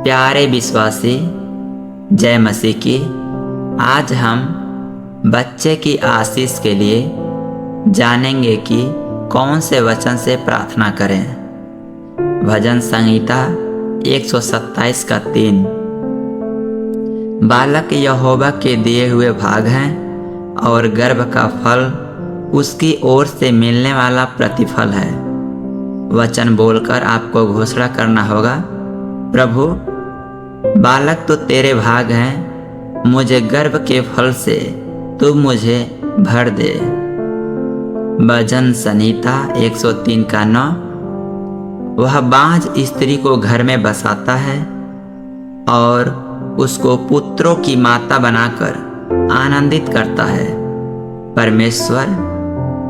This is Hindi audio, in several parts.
प्यारे विश्वासी, जय मसीह की। आज हम बच्चे की आशीष के लिए जानेंगे कि कौन से वचन से प्रार्थना करें। भजन संहिता 127 का 3। बालक यहोवा के दिए हुए भाग हैं और गर्भ का फल उसकी ओर से मिलने वाला प्रतिफल है। वचन बोलकर आपको घोषणा करना होगा, प्रभु बालक तो तेरे भाग हैं, मुझे गर्भ के फल से तू मुझे भर दे। भजन संहिता 103 का 9। वह बाँझ स्त्री को घर में बसाता है और उसको पुत्रों की माता बनाकर आनंदित करता है। परमेश्वर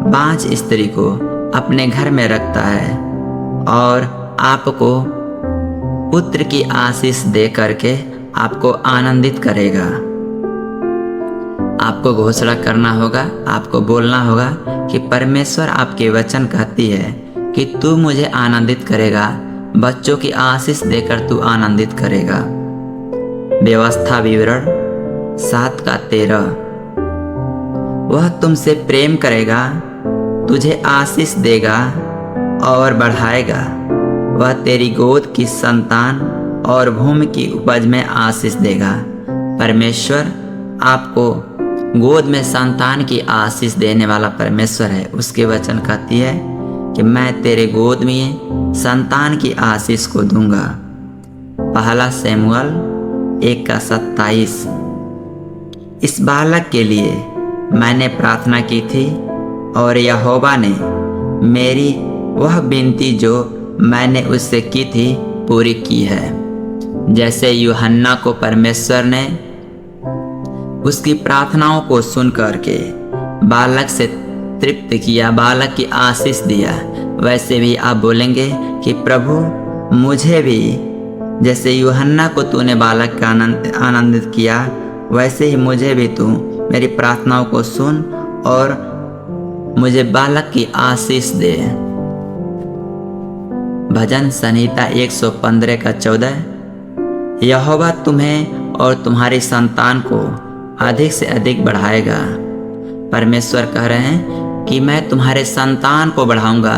बाँझ स्त्री को अपने घर में रखता है और आपको पुत्र की आशीष दे करके आपको आनंदित करेगा। आपको घोषणा करना होगा, आपको बोलना होगा कि परमेश्वर आपके वचन कहती है कि तू मुझे आनंदित करेगा, बच्चों की आशीष देकर तू आनंदित करेगा। व्यवस्था विवरण 7 का 13। वह तुमसे प्रेम करेगा, तुझे आशीष देगा और बढ़ाएगा। वह तेरी गोद की संतान और भूमि की उपज में आशीष देगा। परमेश्वर आपको गोद में संतान की आशीष देने वाला परमेश्वर है। उसके वचन कहती है कि मैं तेरे गोद में संतान की आशीष को दूंगा। पहला शमूएल 1 का 27। इस बालक के लिए मैंने प्रार्थना की थी और यहोवा ने मेरी वह विनती जो मैंने उससे की थी पूरी की है। जैसे यूहन्ना को परमेश्वर ने उसकी प्रार्थनाओं को सुन करके बालक से तृप्त किया, बालक की आशीष दिया, वैसे भी आप बोलेंगे कि प्रभु मुझे भी जैसे यूहन्ना को तूने बालक का आनंदित किया, वैसे ही मुझे भी तू मेरी प्रार्थनाओं को सुन और मुझे बालक की आशीष दे। भजन संहिता 115 का 14। यहोवा तुम्हें और तुम्हारी संतान को अधिक से अधिक बढ़ाएगा। परमेश्वर कह रहे हैं कि मैं तुम्हारे संतान को बढ़ाऊंगा,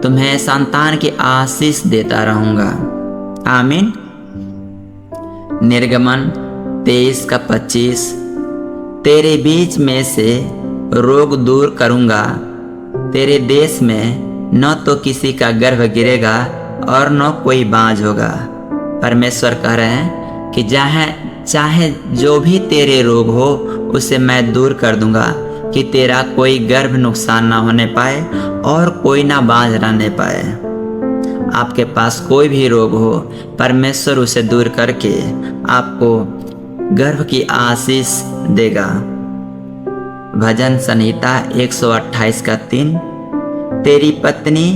तुम्हें संतान की आशीष देता रहूंगा। आमीन। निर्गमन 23 का 25। तेरे बीच में से रोग दूर करूंगा, तेरे देश में न तो किसी का गर्भ गिरेगा और न कोई बाँझ होगा। परमेश्वर कह रहे हैं कि चाहे जो भी तेरे रोग हो उसे मैं दूर कर दूंगा, कि तेरा कोई गर्भ नुकसान ना होने पाए और कोई ना बाँझ रहने पाए। आपके पास कोई भी रोग हो, परमेश्वर उसे दूर करके आपको गर्भ की आशीष देगा। भजन संहिता 128 का 3। तेरी पत्नी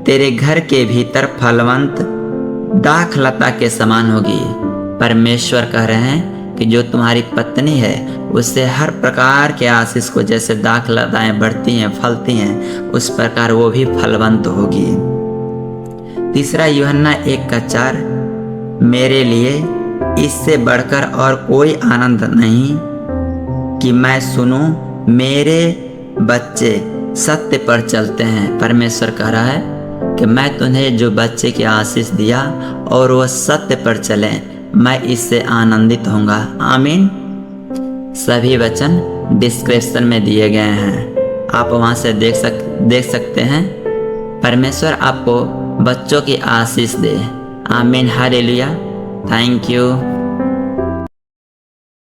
तेरे घर के भीतर फलवंत दाखलता के समान होगी। परमेश्वर कह रहे हैं कि जो तुम्हारी पत्नी है उससे हर प्रकार के आशीष को, जैसे दाखलताएं बढ़ती हैं, फलती हैं, उस प्रकार वो भी फलवंत होगी। तीसरा यूहन्ना 1 का 4। मेरे लिए इससे बढ़कर और कोई आनंद नहीं कि मैं सुनूं मेरे बच्चे सत्य पर चलते हैं। परमेश्वर कह रहा है कि मैं तुम्हें जो बच्चे की आशीष दिया और वह सत्य पर चले, मैं इससे आनंदित होऊंगा। आमीन। सभी वचन डिस्क्रिप्शन में दिए गए हैं, आप वहां से देख सकते हैं। परमेश्वर आपको बच्चों की आशीष दे। आमीन। हालेलुया। Thank you.